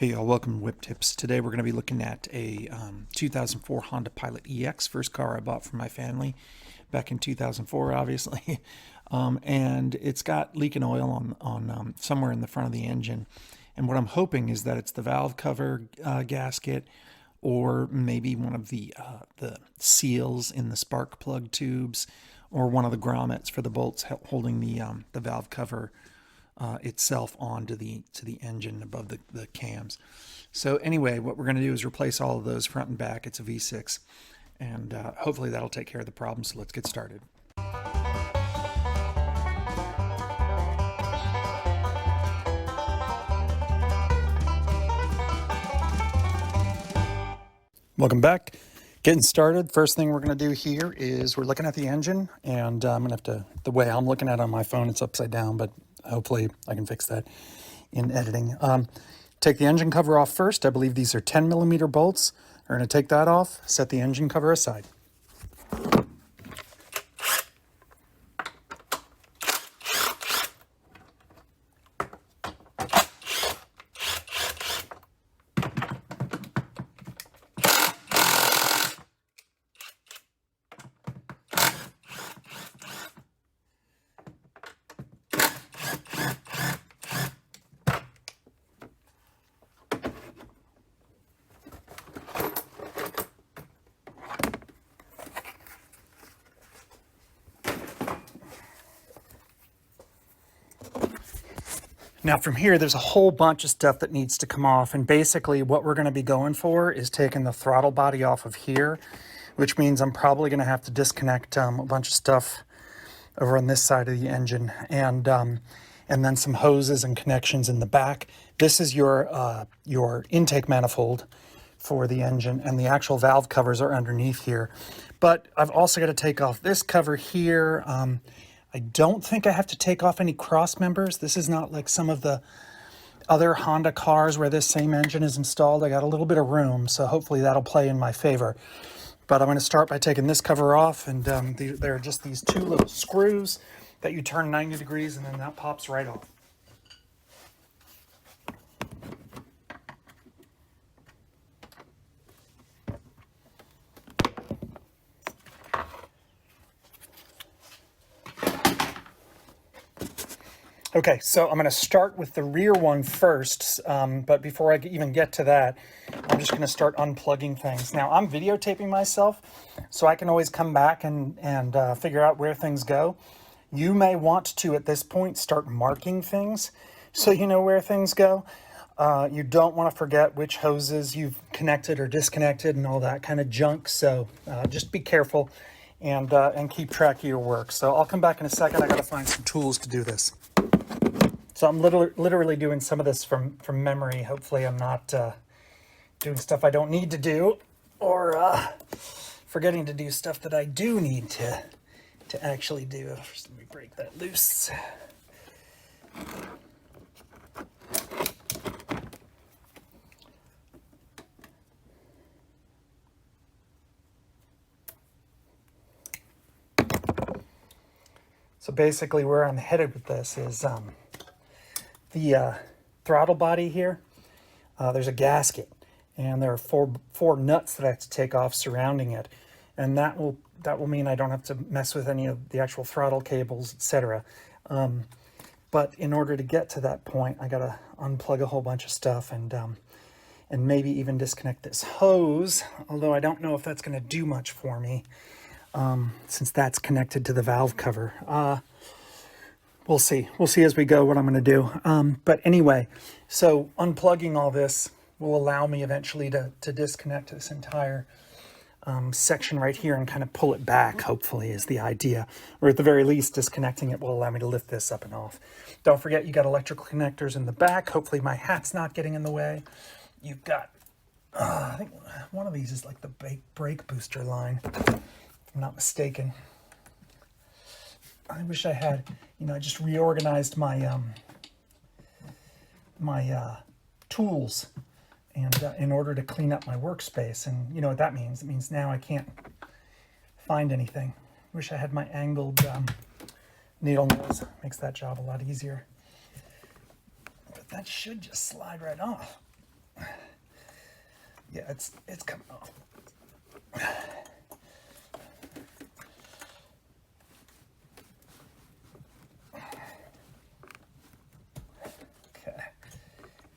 Hey y'all, welcome to Whip Tips. Today we're going to be looking at a 2004 Honda Pilot EX, first car I bought for my family back in 2004, obviously. And it's got leaking oil on somewhere in the front of the engine. And what I'm hoping is that it's the valve cover gasket, or maybe one of the seals in the spark plug tubes, or one of the grommets for the bolts holding the valve cover itself onto the engine above the cams. So anyway, what we're going to do is replace all of those front and back. It's a V6, and hopefully that'll take care of the problem. So let's get started. Welcome back. Getting started. First thing we're going to do here is we're looking at the engine, and I'm going to have to, the way I'm looking at it on my phone, it's upside down, but hopefully I can fix that in editing. Take the engine cover off first. I believe these are 10 millimeter bolts. We're going to take that off, set the engine cover aside. Now from here, there's a whole bunch of stuff that needs to come off, and basically what we're going to be going for is taking the throttle body off of here, which means I'm probably going to have to disconnect a bunch of stuff over on this side of the engine, and then some hoses and connections in the back. This is your intake manifold for the engine, and the actual valve covers are underneath here. But I've also got to take off this cover here. I don't think I have to take off any cross members. This is not like some of the other Honda cars where this same engine is installed. I got a little bit of room, so hopefully that'll play in my favor. But I'm going to start by taking this cover off, and there are just these two little screws that you turn 90 degrees, and then that pops right off. Okay, so I'm going to start with the rear one first, but before I even get to that, I'm just going to start unplugging things. Now, I'm videotaping myself, so I can always come back and figure out where things go. You may want to, at this point, start marking things so you know where things go. You don't want to forget which hoses you've connected or disconnected and all that kind of junk, so just be careful and keep track of your work. So I'll come back in a second. I got to find some tools to do this. So I'm literally doing some of this from memory. Hopefully I'm not doing stuff I don't need to do, or forgetting to do stuff that I do need to actually do. First, let me break that loose. So basically where I'm headed with this is the throttle body here. There's a gasket, and there are four nuts that I have to take off surrounding it, and that will mean I don't have to mess with any of the actual throttle cables, etc. But in order to get to that point, I gotta unplug a whole bunch of stuff and maybe even disconnect this hose, although I don't know if that's going to do much for me, since that's connected to the valve cover. We'll see as we go what I'm going to do. But anyway, so unplugging all this will allow me eventually to disconnect this entire section right here and kind of pull it back, hopefully, is the idea. Or at the very least, disconnecting it will allow me to lift this up and off. Don't forget, you got electrical connectors in the back. Hopefully my hat's not getting in the way. You've got, I think one of these is like the brake booster line, if I'm not mistaken. I wish I had, I just reorganized my tools and in order to clean up my workspace, and you know what that means. It means now I can't find anything. Wish I had my angled needle nose. Makes that job a lot easier. But that should just slide right off. Yeah, it's coming off. Okay.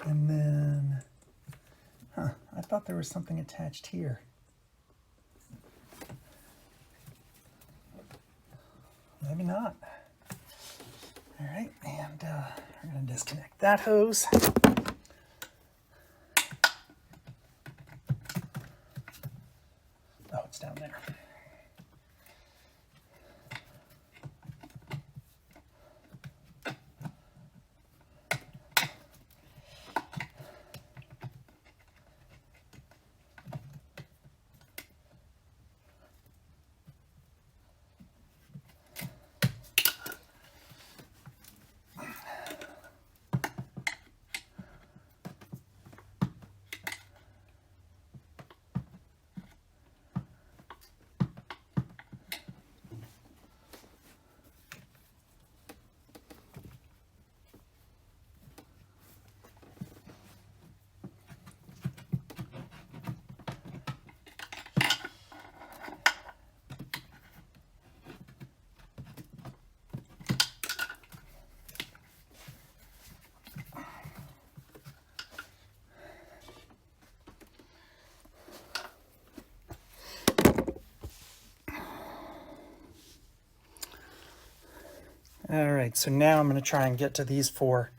And then, I thought there was something attached here. Maybe not. All right, and we're going to disconnect that hose. Oh, it's down there. All right, so now I'm going to try and get to these 4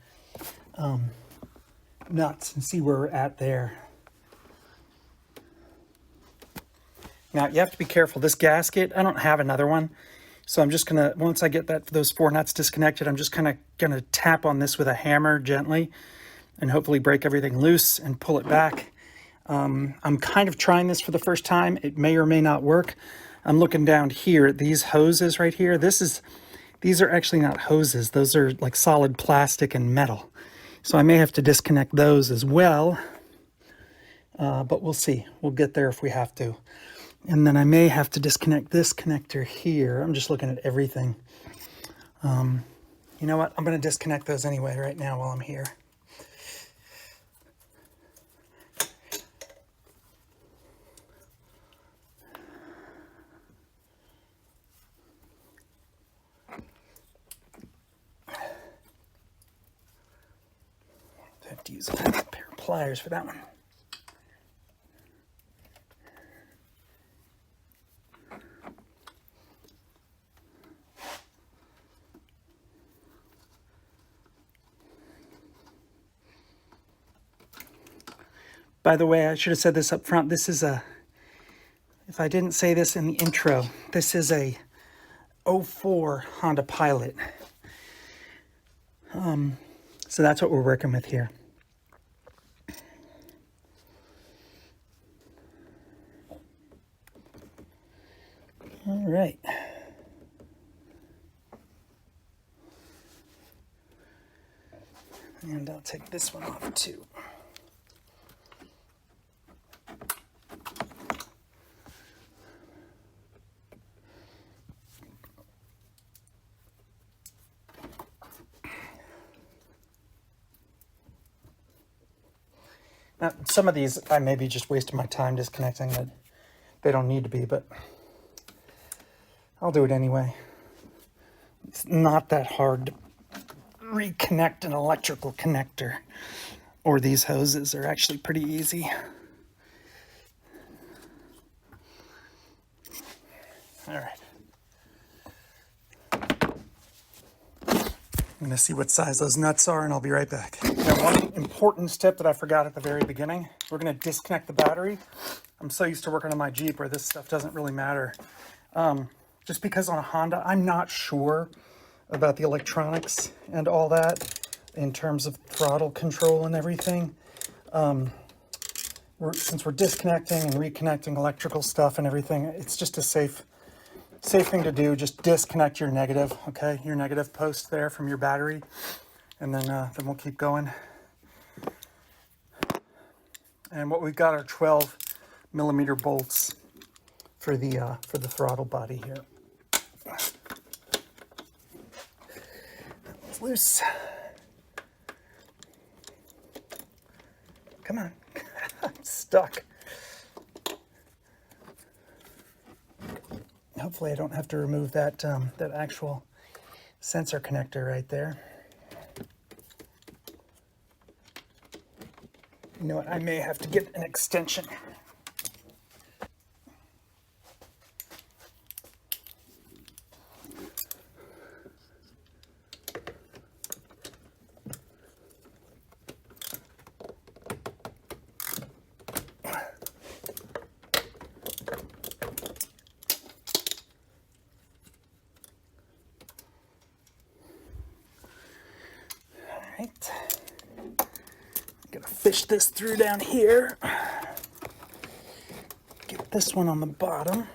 nuts and see where we're at there. Now, you have to be careful. This gasket, I don't have another one, so I'm just going to, once I get those 4 nuts disconnected, I'm just kind of going to tap on this with a hammer gently and hopefully break everything loose and pull it back. I'm kind of trying this for the first time. It may or may not work. I'm looking down here at these hoses right here. These are actually not hoses. Those are like solid plastic and metal. So I may have to disconnect those as well, but we'll see. We'll get there if we have to. And then I may have to disconnect this connector here. I'm just looking at everything. You know what? I'm going to disconnect those anyway right now while I'm here. I have to use a pair of pliers for that one. By the way, I should have said this up front. This is if I didn't say this in the intro, this is a 04 Honda Pilot. So that's what we're working with here. All right. And I'll take this one off too. Now, some of these I may be just wasting my time disconnecting, but they don't need to be, but I'll do it anyway. It's not that hard to reconnect an electrical connector, or these hoses are actually pretty easy. All right. I'm going to see what size those nuts are, and I'll be right back. Now, one important step that I forgot at the very beginning, we're going to disconnect the battery. I'm so used to working on my Jeep where this stuff doesn't really matter. Just because on a Honda, I'm not sure about the electronics and all that in terms of throttle control and everything. Since we're disconnecting and reconnecting electrical stuff and everything, it's just a safe thing to do. Just disconnect your negative, okay? Your negative post there from your battery, and then we'll keep going. And what we've got are 12mm bolts for the throttle body here. It's loose. Come on, I'm stuck. hopefully I don't have to remove that, that actual sensor connector right there. You know what, I may have to get an extension. Right. Gotta fish this through down here. Get this one on the bottom.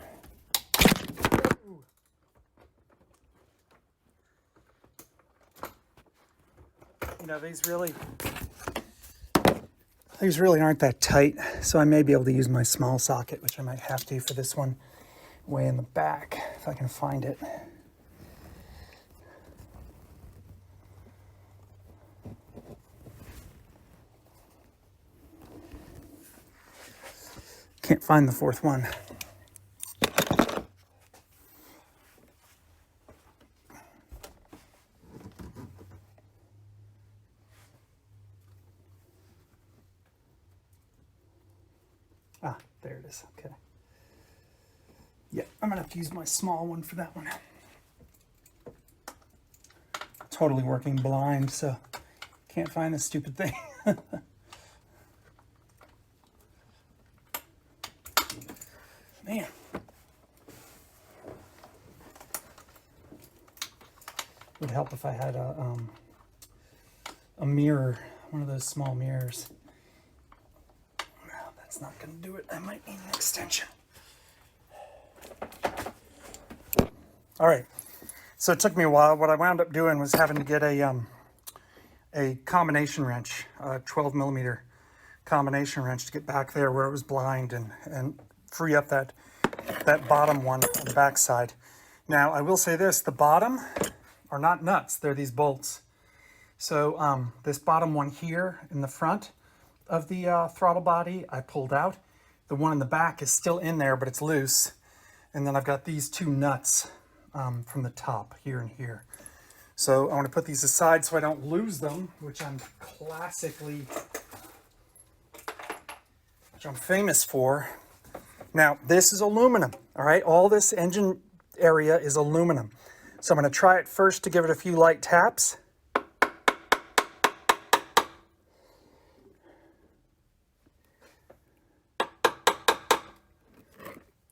You know, these really aren't that tight, so I may be able to use my small socket, which I might have to for this one way in the back, if I can find it. Can't find the fourth one. Ah, there it is. Okay. Yeah, I'm gonna have to use my small one for that one. Totally working blind, so can't find this stupid thing. Man. Would help if I had a mirror, one of those small mirrors. No, that's not going to do it. I might need an extension. All right. So it took me a while. What I wound up doing was having to get a combination wrench, a 12 millimeter combination wrench to get back there where it was blind and free up that bottom one on the back side. Now, I will say this, the bottom are not nuts, they're these bolts. So this bottom one here in the front of the throttle body, I pulled out. The one in the back is still in there, but it's loose. And then I've got these two nuts from the top, here and here. So I want to put these aside so I don't lose them, which I'm famous for. Now, this is aluminum, all right? All this engine area is aluminum. So I'm going to try it first to give it a few light taps.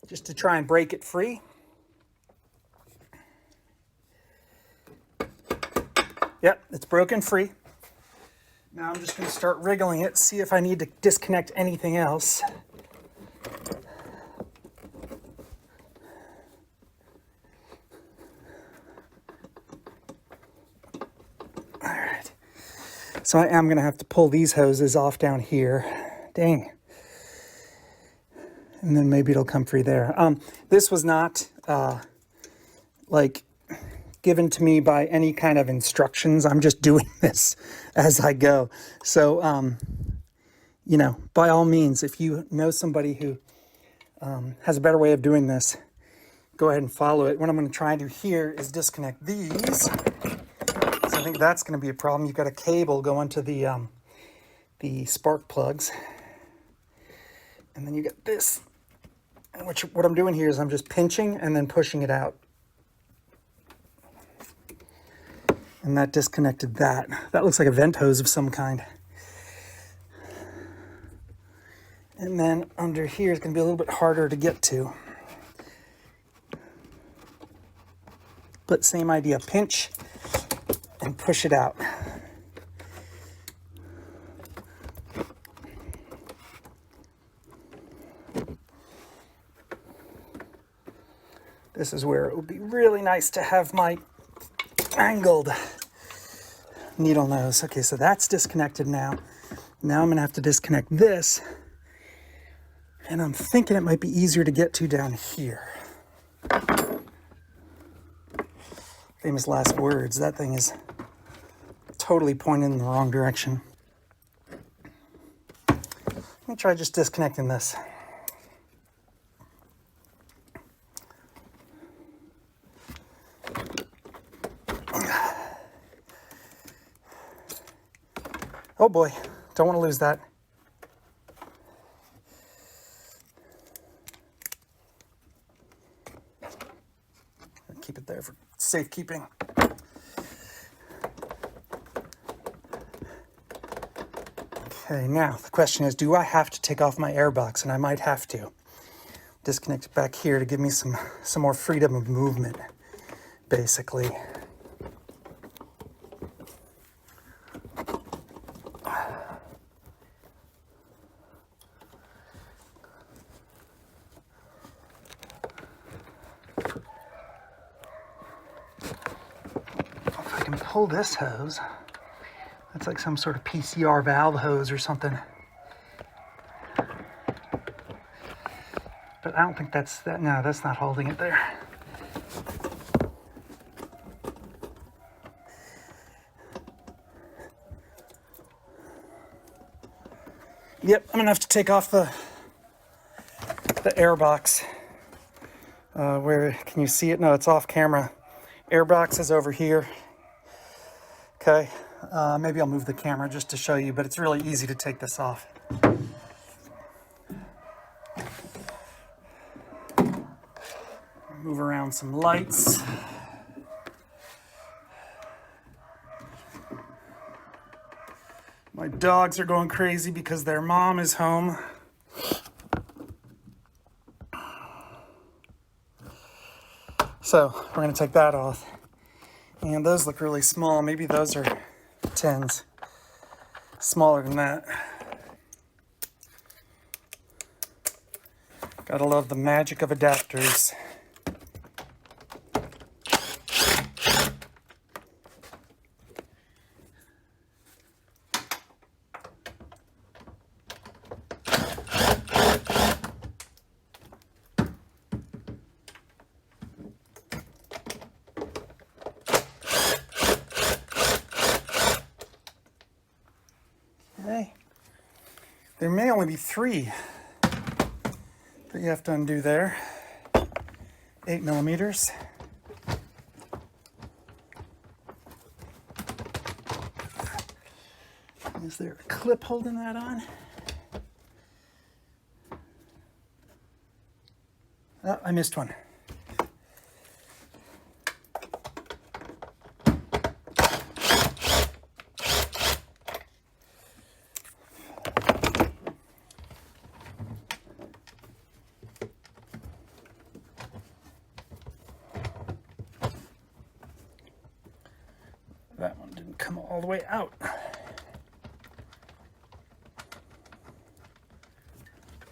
Just to try and break it free. Yep, it's broken free. Now I'm just going to start wriggling it, see if I need to disconnect anything else. So I am going to have to pull these hoses off down here. Dang. And then maybe it'll come free there. This was not like given to me by any kind of instructions. I'm just doing this as I go. So, you know, by all means, if you know somebody who has a better way of doing this, go ahead and follow it. What I'm going to try and do here is disconnect these. I think that's going to be a problem. You've got a cable going to the spark plugs, and then you get this. And what I'm doing here is I'm just pinching and then pushing it out, and that disconnected that. That looks like a vent hose of some kind. And then under here is going to be a little bit harder to get to, but same idea. Pinch and push it out. This is where it would be really nice to have my angled needle nose. Okay, so that's disconnected now. Now I'm gonna have to disconnect this. And I'm thinking it might be easier to get to down here. Famous last words. That thing is totally pointed in the wrong direction. Let me try just disconnecting this. Oh boy, don't want to lose that. Keep it there for safekeeping. Okay, now the question is, do I have to take off my airbox? And I might have to. Disconnect it back here to give me some more freedom of movement, basically. If I can pull this hose, that's like some sort of PCR valve hose or something. But I don't think that's that. No, that's not holding it there. Yep, I'm gonna have to take off the air box. Where can you see it? No, it's off camera. Air box is over here. Okay, maybe I'll move the camera just to show you, but it's really easy to take this off. Move around some lights. My dogs are going crazy because their mom is home. So we're going to take that off. And those look really small. Maybe those are 10s. Smaller than that. Gotta love the magic of adapters. Okay. There may only be 3 that you have to undo there. 8mm. Is there a clip holding that on? Oh, I missed one. That one didn't come all the way out.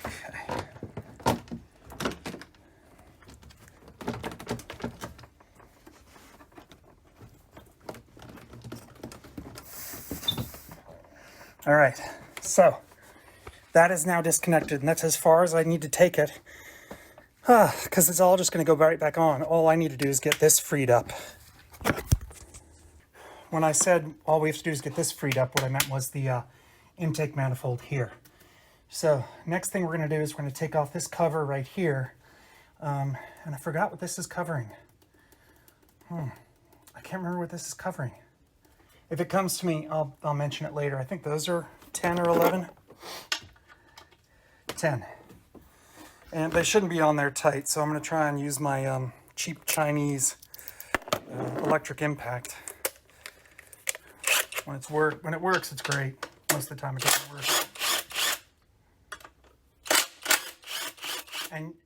Okay. All right, so that is now disconnected, and that's as far as I need to take it, because it's all just going to go right back on. All I need to do is get this freed up. When I said all we have to do is get this freed up, what I meant was the intake manifold here. So next thing we're going to do is we're going to take off this cover right here. And I forgot what this is covering. I can't remember what this is covering. If it comes to me, I'll mention it later. I think those are 10 or 11. 10. And they shouldn't be on there tight, so I'm going to try and use my cheap Chinese electric impact. When it works, it's great. Most of the time it doesn't work.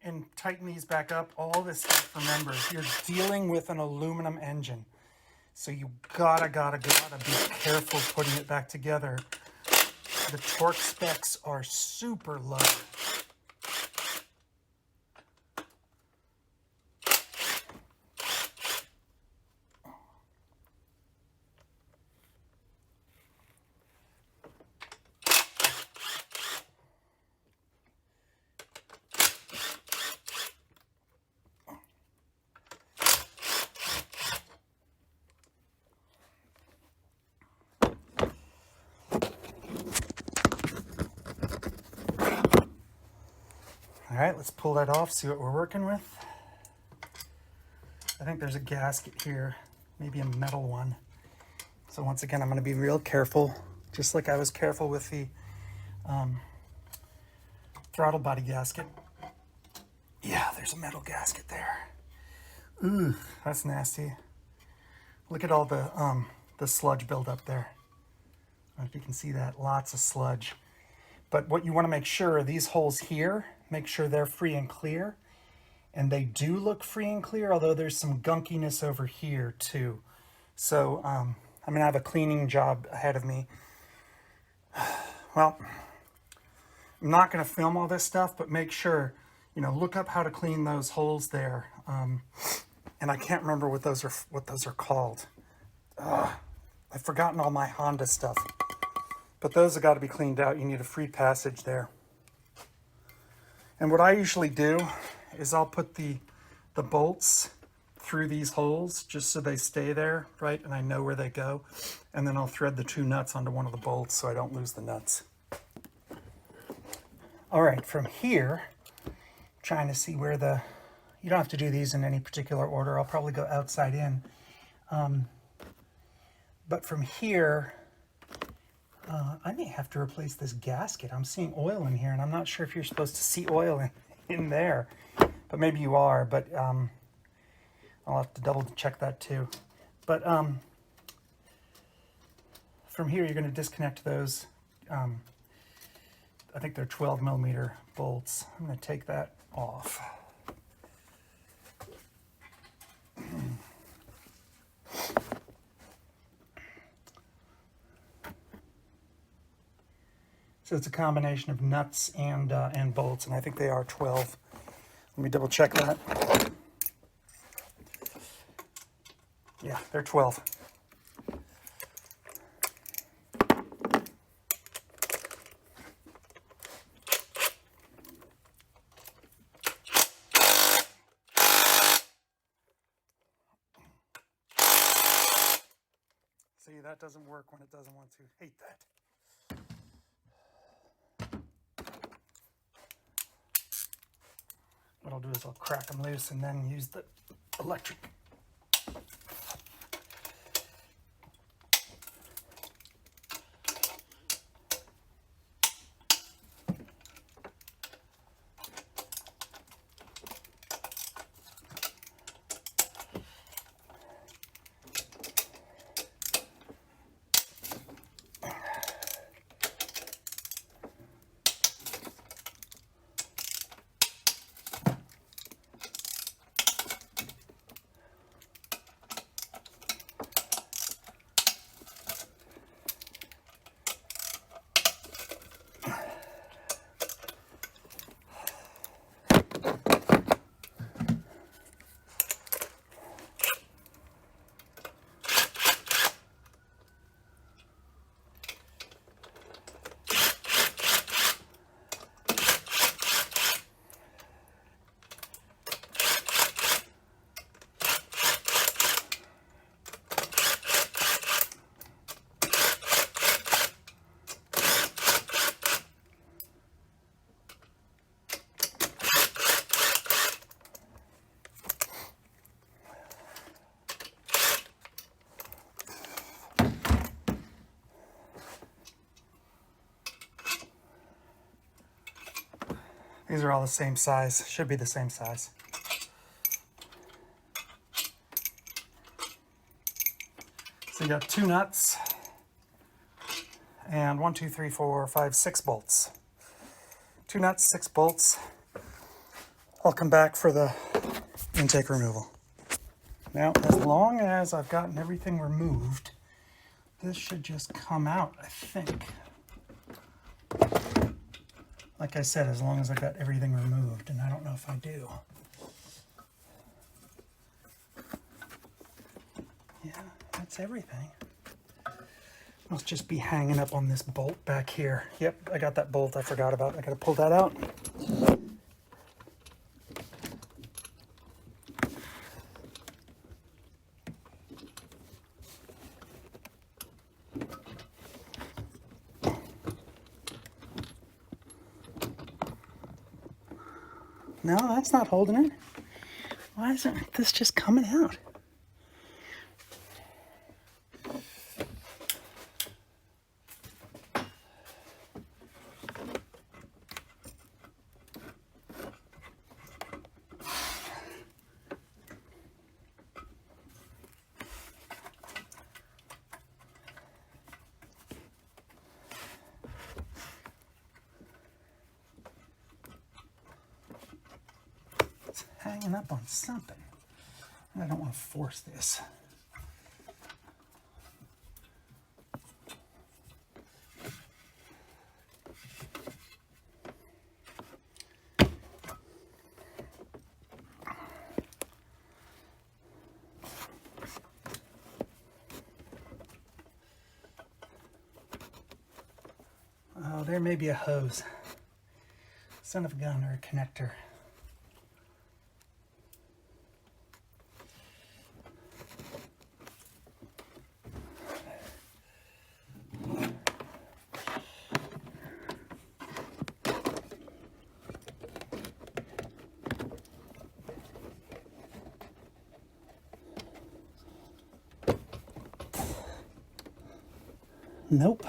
And tighten these back up. All this stuff, remember, you're dealing with an aluminum engine. So you gotta be careful putting it back together. The torque specs are super low. All right, let's pull that off, see what we're working with. I think there's a gasket here, maybe a metal one. So once again, I'm going to be real careful just like I was careful with the throttle body gasket. Yeah, there's a metal gasket there. Ooh, that's nasty. Look at all the sludge buildup there. I don't know if you can see that, lots of sludge. But what you want to make sure are these holes here, make sure they're free and clear. And they do look free and clear, although there's some gunkiness over here too. So, I'm gonna have a cleaning job ahead of me. Well, I'm not gonna film all this stuff, but make sure, you know, look up how to clean those holes there. And I can't remember what those are called. I've forgotten all my Honda stuff. But those have got to be cleaned out. You need a free passage there. And what I usually do is I'll put the bolts through these holes just so they stay there, right? And I know where they go. And then I'll thread the 2 nuts onto one of the bolts so I don't lose the nuts. All right, from here, trying to see where you don't have to do these in any particular order. I'll probably go outside in. But from here, I may have to replace this gasket. I'm seeing oil in here, and I'm not sure if you're supposed to see oil in there. But maybe you are, but I'll have to double check that too. But from here, you're going to disconnect those. I think they're 12 millimeter bolts. I'm going to take that off. So it's a combination of nuts and bolts, and I think they are 12. Let me double check that. Yeah, they're 12. See, that doesn't work when it doesn't want to. Hate that. What I'll do is I'll crack them loose and then use the electric. These are all the same size, should be the same size. So you got 2 nuts and 1, 2, 3, 4, 5, 6 bolts. 2 nuts, 6 bolts. I'll come back for the intake removal. Now, as long as I've gotten everything removed, this should just come out, I think. Like I said, as long as I got everything removed, and I don't know if I do. Yeah, that's everything. Must just be hanging up on this bolt back here. Yep, I got that bolt I forgot about. I gotta pull that out. No, that's not holding it. Why isn't this just coming out? hanging up on something. I don't want to force this. Oh, there may be a hose. Son of a gun, or a connector. Nope.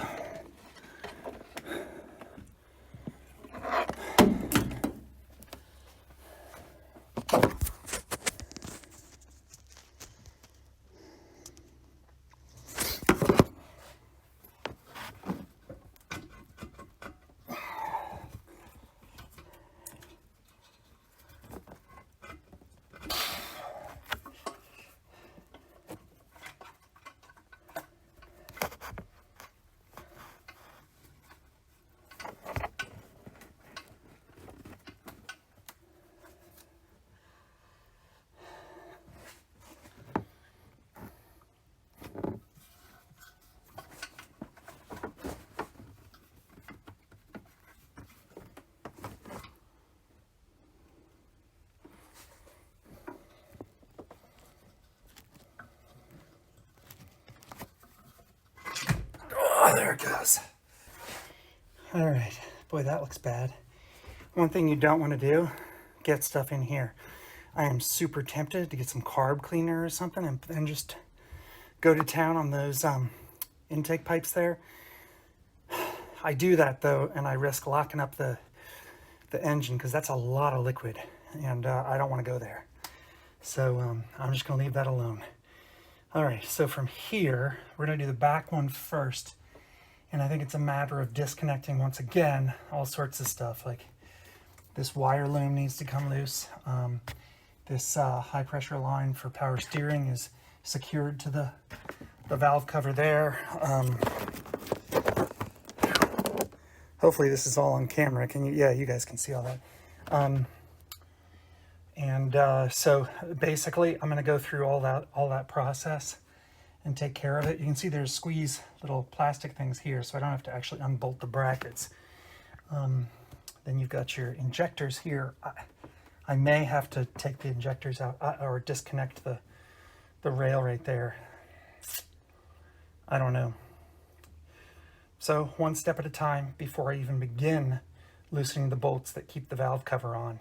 Oh, there it goes. All right, boy, that looks bad. One thing you don't want to do, get stuff in here. I am super tempted to get some carb cleaner or something and then just go to town on those intake pipes there. I do that though, and I risk locking up the engine because that's a lot of liquid, and I don't want to go there. So I'm just going to leave that alone. All right, so from here, we're going to do the back one first. And I think it's a matter of disconnecting, once again, all sorts of stuff. Like this wire loom needs to come loose. This high pressure line for power steering is secured to the valve cover there. Hopefully this is all on camera. Can you? Yeah, you guys can see all that. So basically, I'm going to go through all that process and take care of it. You can see there's squeeze little plastic things here, so I don't have to actually unbolt the brackets. Then you've got your injectors here. I may have to take the injectors out or disconnect the rail right there. I don't know. So one step at a time before I even begin loosening the bolts that keep the valve cover on.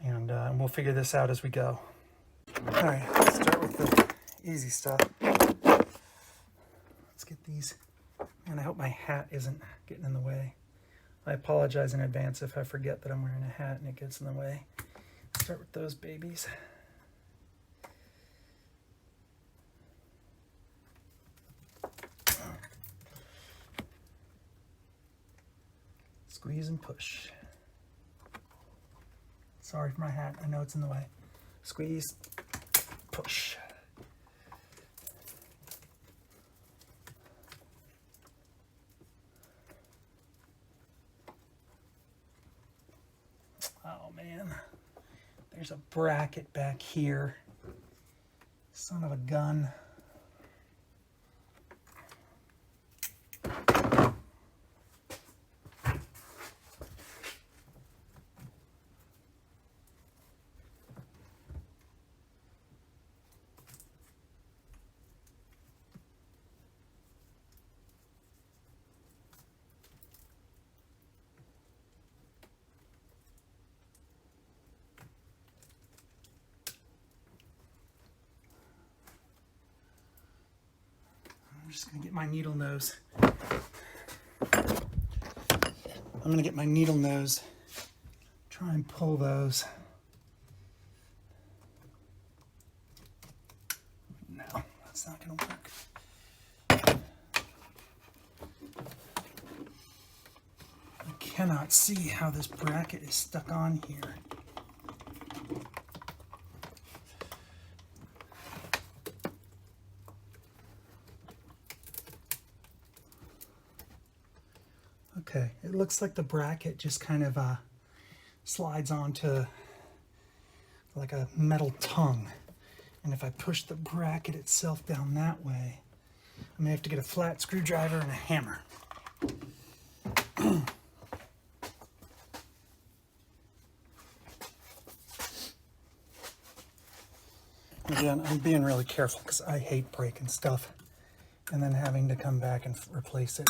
And we'll figure this out as we go. All right, let's start with the easy stuff. Let's get these. And I hope my hat isn't getting in the way. I apologize in advance if I forget that I'm wearing a hat and it gets in the way. Start with those babies. Squeeze and push. Sorry for my hat, I know it's in the way. Squeeze, push. Oh man, there's a bracket back here. Son of a gun. I'm just going to get my needle nose. I'm going to get my needle nose, try and pull those. No, that's not going to work. I cannot see how this bracket is stuck on here. looks like the bracket just kind of slides onto like a metal tongue. And if I push the bracket itself down that way, I may have to get a flat screwdriver and a hammer. Again, I'm being really careful because I hate breaking stuff and then having to come back and replace it.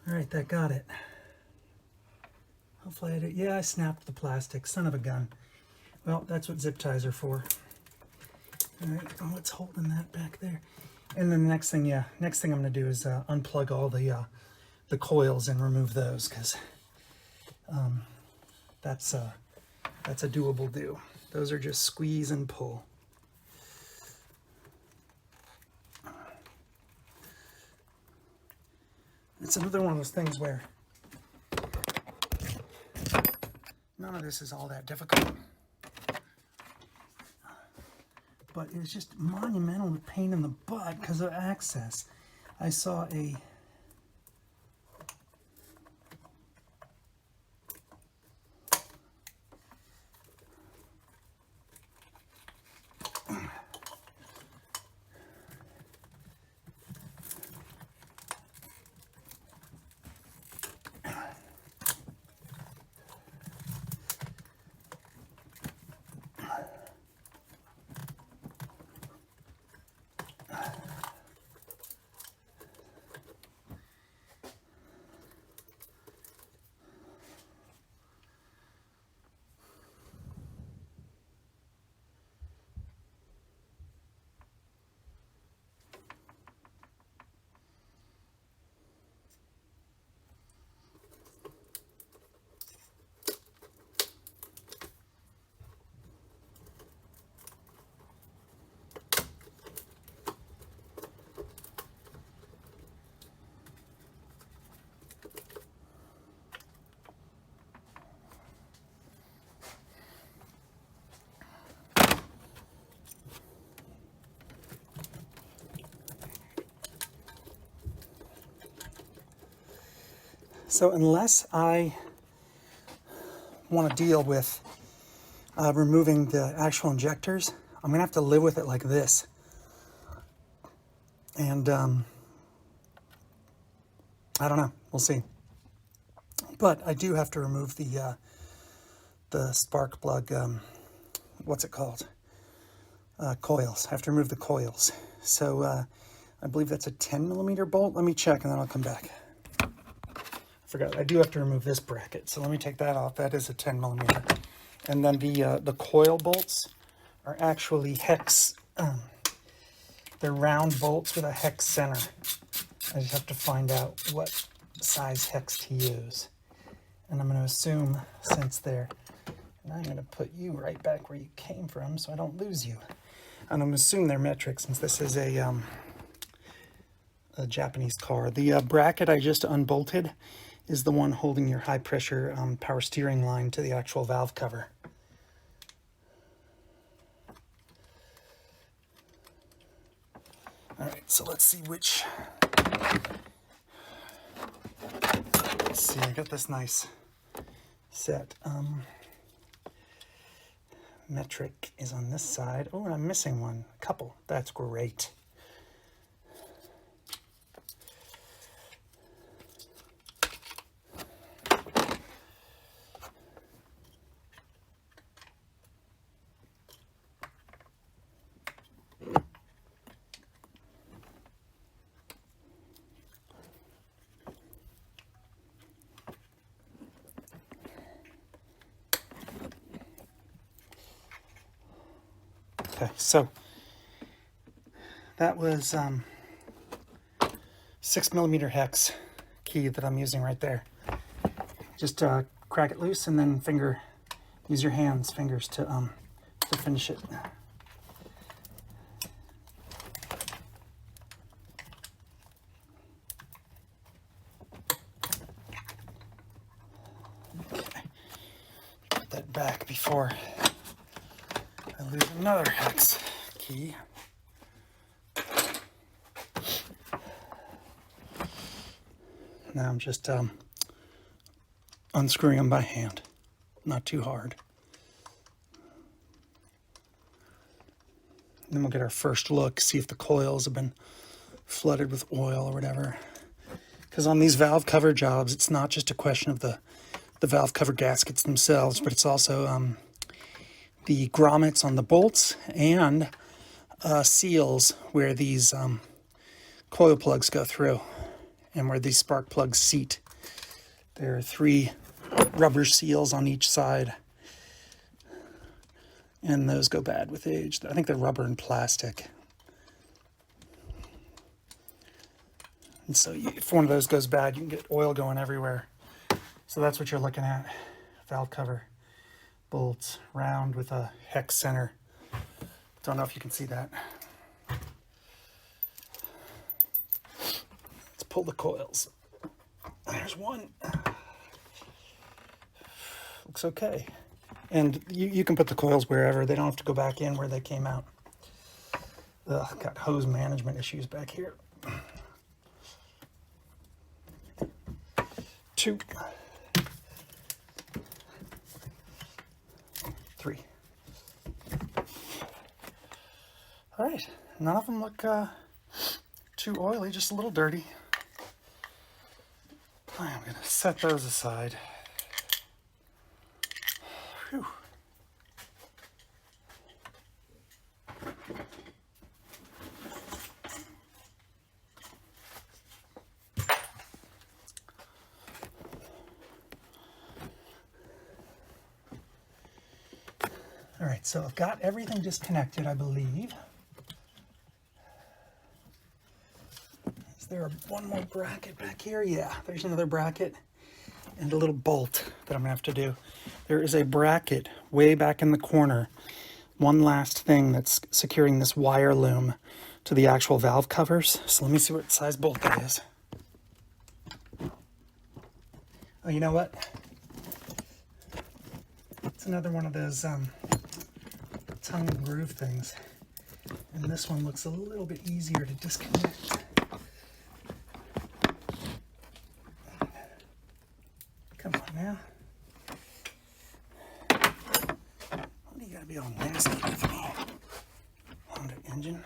All right, that got it. Hopefully I did. Yeah, I snapped the plastic. Son of a gun. Well, that's what zip ties are for. All right, oh, it's holding that back there. And then the next thing, next thing I'm going to do is unplug all the coils and remove those, because that's a doable do. Those are just squeeze and pull. It's another one of those things where none of this is all that difficult, but it's just monumental pain in the butt because of access. I saw a So unless I want to deal with removing the actual injectors, I'm going to have to live with it like this. And I don't know. We'll see. But I do have to remove the spark plug, what's it called? Coils. I have to remove the coils. So I believe that's a 10mm bolt. Let me check and then I'll come back. Forgot, I do have to remove this bracket, so let me take that off. That is a 10mm. And then the coil bolts are actually hex. They're round bolts with a hex center. I just have to find out what size hex to use. And I'm going to assume, since they're, and I'm going to put you right back where you came from so I don't lose you. And I'm going to assume they're metric since this is a Japanese car. The bracket I just unbolted is the one holding your high pressure power steering line to the actual valve cover. All right, so let's see which. Let's see, I got this nice set. Metric is on this side. Oh, and I'm missing one. A couple. That's great. Okay, so that was 6mm hex key that I'm using right there. Just crack it loose and then use your fingers to finish it. back before I lose another hex key. Now I'm just unscrewing them by hand, not too hard. And then we'll get our first look, see if the coils have been flooded with oil or whatever. Because on these valve cover jobs, it's not just a question of the valve cover gaskets themselves, but it's also the grommets on the bolts and seals where these coil plugs go through and where these spark plugs seat. There are 3 rubber seals on each side, and those go bad with age. I think they're rubber and plastic. And so if one of those goes bad, you can get oil going everywhere. So that's what you're looking at. Valve cover bolts, round with a hex center. Don't know if you can see that. Let's pull the coils. There's one. Looks okay. And you can put the coils wherever. They don't have to go back in where they came out. Ugh, got hose management issues back here. 2, 3. All right, none of them look too oily, just a little dirty. I'm gonna set those aside. Whew. All right, so I've got everything disconnected, I believe. Is there one more bracket back here? Yeah, there's another bracket and a little bolt that I'm gonna have to do. There is a bracket way back in the corner. One last thing that's securing this wire loom to the actual valve covers. So let me see what size bolt that is. Oh, you know what? It's another one of those tongue and groove things. And this one looks a little bit easier to disconnect. Come on now. What do you gotta be all nasty with me? Honda engine.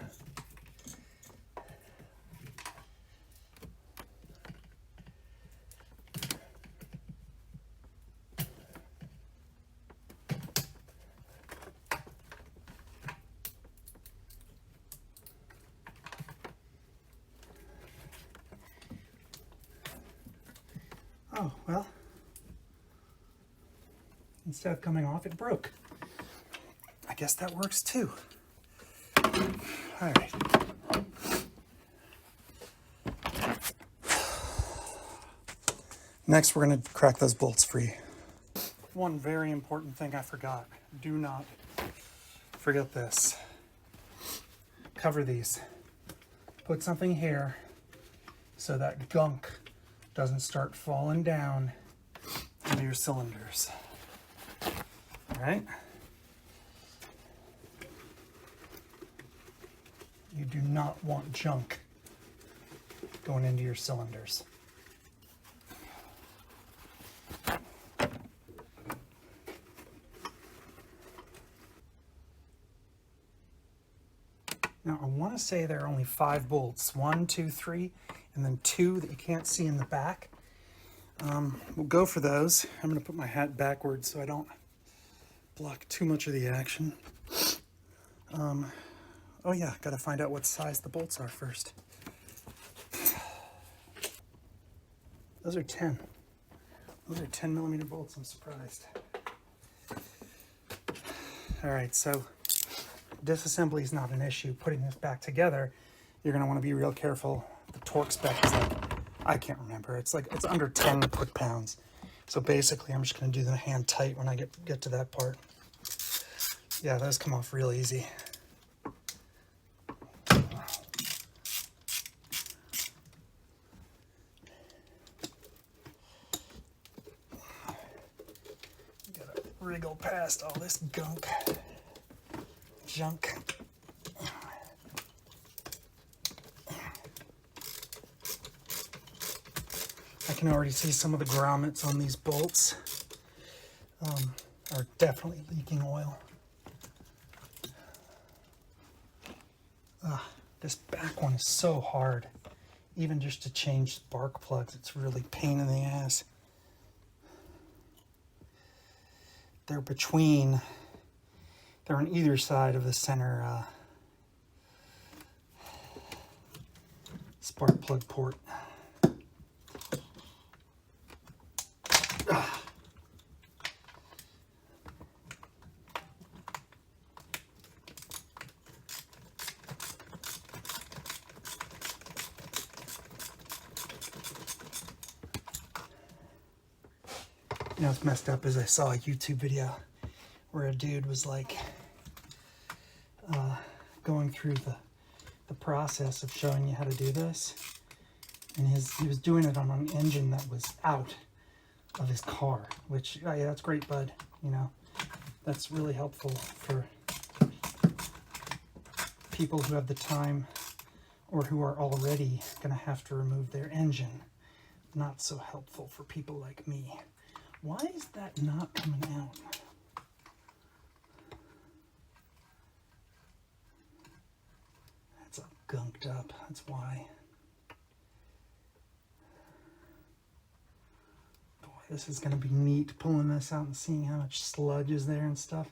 Oh, well, instead of coming off, it broke. I guess that works too. All right. Next, we're going to crack those bolts free. One very important thing I forgot. Do not forget this. Cover these. Put something here so that gunk doesn't start falling down into your cylinders. All right? You do not want junk going into your cylinders. Now, I want to say there are only 5 bolts. 1, 2, 3, and then 2 that you can't see in the back. We'll go for those. I'm going to put my hat backwards so I don't block too much of the action. Oh yeah, got to find out what size the bolts are first. Those are 10. Those are 10 millimeter bolts. I'm surprised. All right, so disassembly is not an issue. Putting this back together, you're going to want to be real careful. The torque spec is like, I can't remember. It's under 10 foot-pounds. So basically, I'm just going to do the hand tight when I get to that part. Yeah, those come off real easy. wriggle past all this junk. I can already see some of the grommets on these bolts are definitely leaking oil. This back one is so hard. Even just to change spark plugs, it's really a pain in the ass. They're on either side of the center spark plug port. You know what's messed up is I saw a YouTube video where a dude was like going through the process of showing you how to do this, and he was doing it on an engine that was out of his car, which, oh yeah, that's great, bud. You know, that's really helpful for people who have the time or who are already going to have to remove their engine. Not so helpful for people like me. Why is that not coming out? That's all gunked up, that's why. Boy, this is gonna be neat, pulling this out and seeing how much sludge is there and stuff.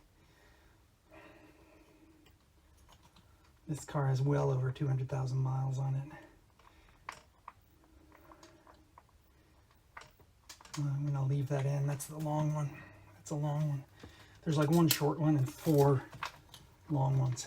This car has well over 200,000 miles on it. I'm going to leave that in. That's the long one. That's a long one. There's like one short one and 4 long ones.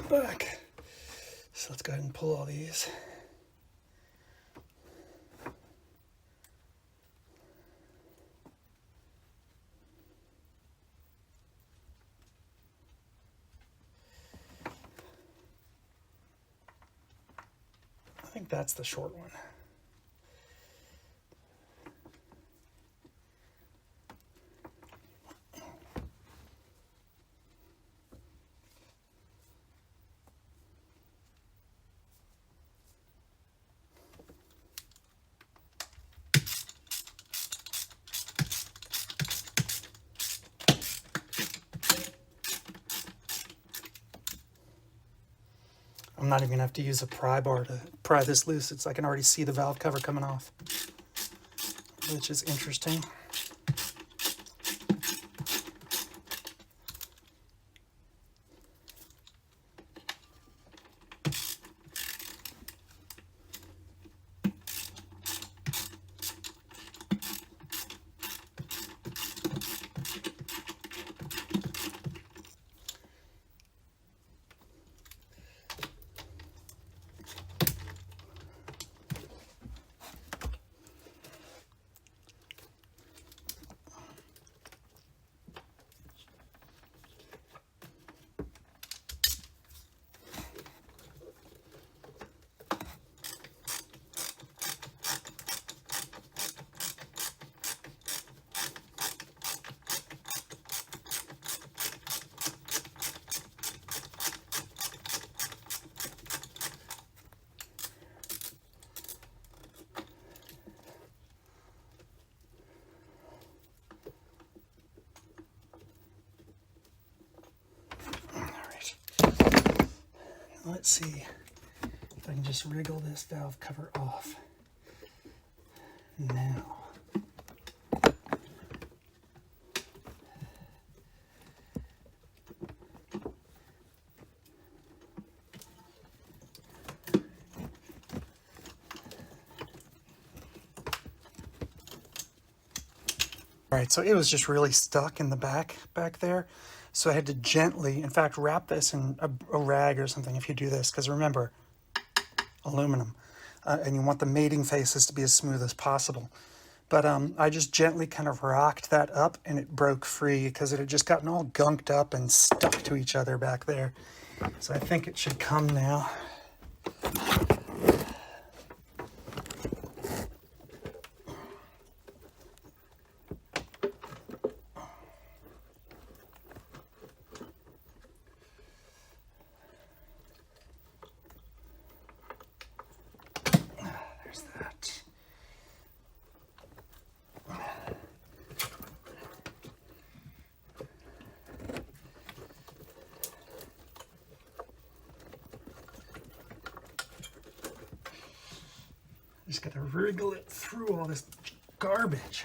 Back. So let's go ahead and pull all these. I think that's the short one. I'm not even gonna have to use a pry bar to pry this loose. I can already see the valve cover coming off, which is interesting. Let's see if I can just wriggle this valve cover off now. right, so it was just really stuck in the back there. So I had to gently, in fact, wrap this in a rag or something if you do this, because remember, aluminum, and you want the mating faces to be as smooth as possible. But I just gently kind of rocked that up and it broke free because it had just gotten all gunked up and stuck to each other back there. So I think it should come now. There's that. Just got to wriggle it through all this garbage.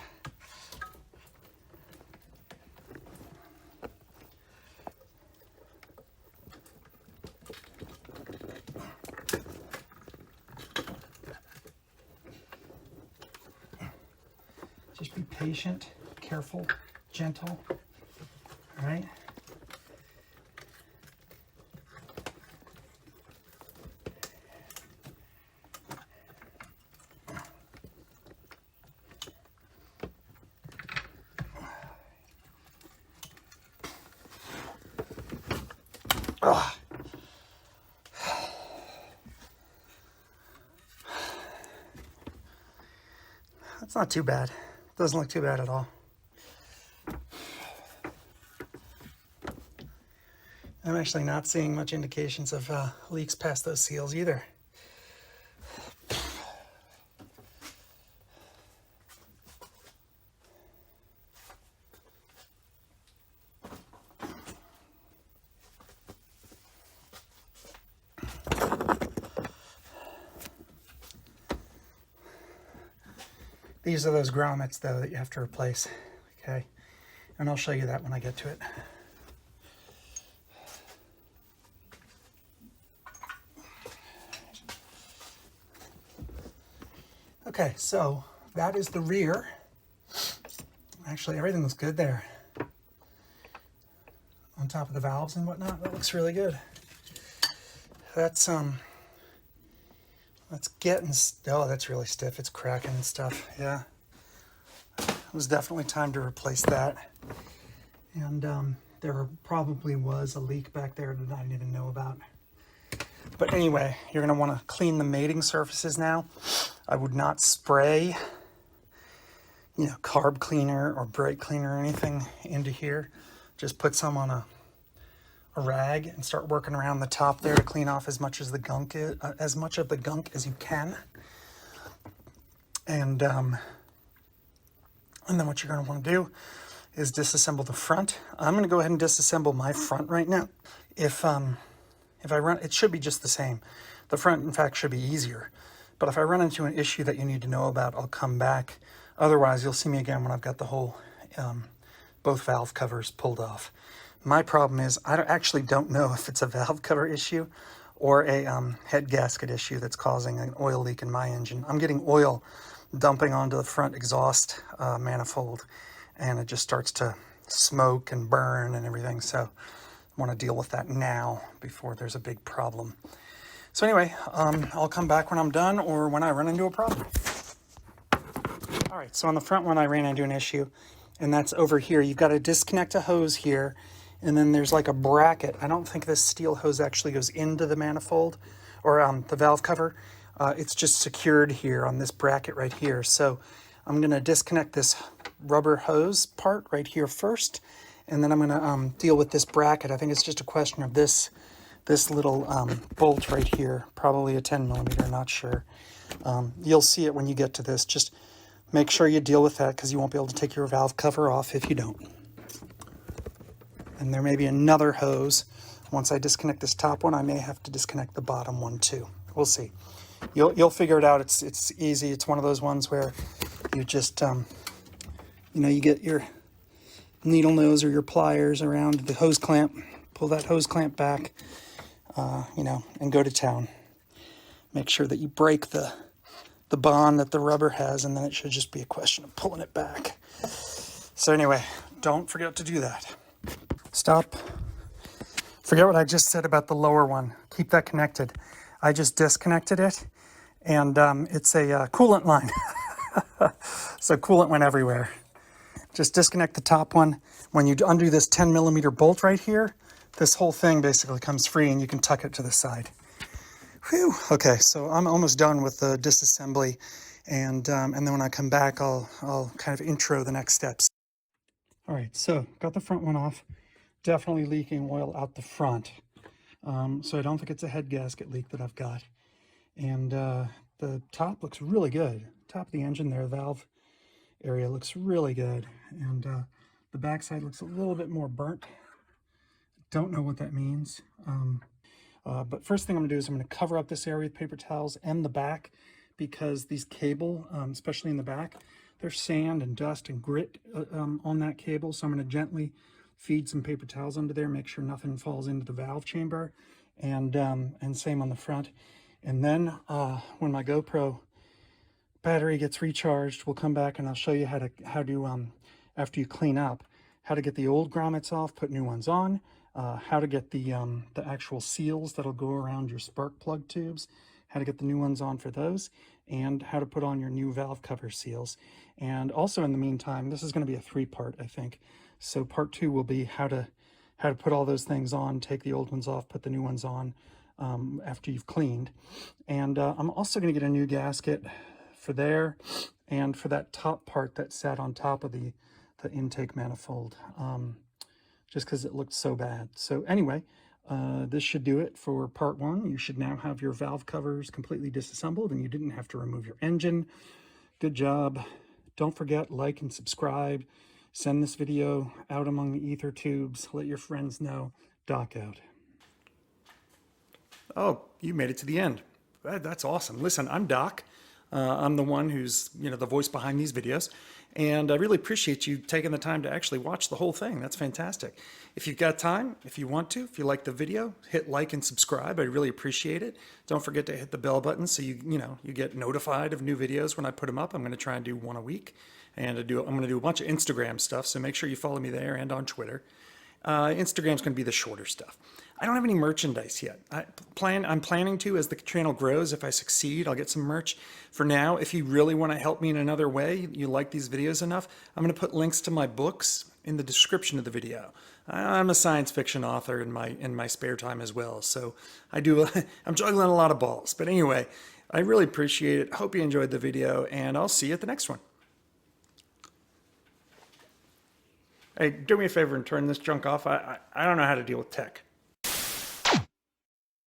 Just be patient, careful, gentle, all right? Ugh. That's not too bad. Doesn't look too bad at all. I'm actually not seeing much indications of leaks past those seals either. These are those grommets, though, that you have to replace, okay? And I'll show you that when I get to it. Okay, so that is the rear. Actually, everything looks good there. On top of the valves and whatnot, that looks really good. That's getting, oh, that's really stiff. It's cracking and stuff, yeah. It was definitely time to replace that. And there probably was a leak back there that I didn't even know about. But anyway, you're gonna wanna clean the mating surfaces now. I would not spray, you know, carb cleaner or brake cleaner or anything into here. Just put some on a rag and start working around the top there to clean off as much as the gunk is, as much of the gunk as you can. And then what you're going to want to do is disassemble the front. I'm going to go ahead and disassemble my front right now. If I run, it should be just the same. The front, in fact, should be easier. But if I run into an issue that you need to know about, I'll come back. Otherwise, you'll see me again when I've got the whole, both valve covers pulled off. My problem is I actually don't know if it's a valve cover issue or a head gasket issue that's causing an oil leak in my engine. I'm getting oil dumping onto the front exhaust manifold, and it just starts to smoke and burn and everything. So I want to deal with that now before there's a big problem. So anyway, I'll come back when I'm done or when I run into a problem. All right, so on the front one, I ran into an issue, and that's over here. You've got to disconnect a hose here, and then there's like a bracket. I don't think this steel hose actually goes into the manifold or the valve cover. It's just secured here on this bracket right here. So I'm going to disconnect this rubber hose part right here first, and then I'm going to deal with this bracket. I think it's just a question of this little bolt right here, probably a 10 millimeter, not sure. You'll see it when you get to this. Just make sure you deal with that because you won't be able to take your valve cover off if you don't. And there may be another hose. Once I disconnect this top one, I may have to disconnect the bottom one too. We'll see. You'll figure it out. It's easy. It's one of those ones where you just, you know, you get your needle nose or your pliers around the hose clamp, pull that hose clamp back, you know, and go to town. Make sure that you break the bond that the rubber has, and then it should just be a question of pulling it back. So anyway, don't forget to do that. Stop. Forget what I just said about the lower one. Keep that connected. I just disconnected it, and it's a coolant line. So coolant went everywhere. Just disconnect the top one. When you undo this 10 millimeter bolt right here, this whole thing basically comes free and you can tuck it to the side. Whew. Okay, so I'm almost done with the disassembly, and then when I come back, I'll kind of intro the next steps. All right, so got the front one off. Definitely leaking oil out the front. So I don't think it's a head gasket leak that I've got. And the top looks really good. Top of the engine there, valve area looks really good. And the backside looks a little bit more burnt. Don't know what that means. But first thing I'm gonna do is I'm gonna cover up this area with paper towels and the back, because these cable, especially in the back, there's sand and dust and grit on that cable. So I'm gonna gently feed some paper towels under there, make sure nothing falls into the valve chamber, and same on the front. And then when my GoPro battery gets recharged, we'll come back and I'll show you how to after you clean up, how to get the old grommets off, put new ones on, how to get the actual seals that'll go around your spark plug tubes, how to get the new ones on for those, and how to put on your new valve cover seals. And also in the meantime, this is going to be a 3-part, I think. So part 2 will be how to put all those things on, take the old ones off, put the new ones on after you've cleaned. And I'm also going to get a new gasket for there and for that top part that sat on top of the intake manifold, just because it looked so bad. So anyway, this should do it for part 1. You should now have your valve covers completely disassembled and you didn't have to remove your engine. Good job. Don't forget, like and subscribe. Send this video out among the ether tubes. Let your friends know. Doc out. Oh, you made it to the end. That's awesome. Listen, I'm Doc. I'm the one who's, the voice behind these videos. And I really appreciate you taking the time to actually watch the whole thing. That's fantastic. If you've got time, if you want to, if you like the video, hit like and subscribe. I really appreciate it. Don't forget to hit the bell button so you get notified of new videos when I put them up. I'm going to try and do one a week. And I'm going to do a bunch of Instagram stuff, so make sure you follow me there and on Twitter. Instagram's going to be the shorter stuff. I don't have any merchandise yet. I'm planning to, as the channel grows. If I succeed, I'll get some merch. For now, if you really want to help me in another way, you like these videos enough, I'm going to put links to my books in the description of the video. I'm a science fiction author in my spare time as well, so I'm juggling a lot of balls. But anyway, I really appreciate it. Hope you enjoyed the video, and I'll see you at the next one. Hey, do me a favor and turn this junk off. I don't know how to deal with tech.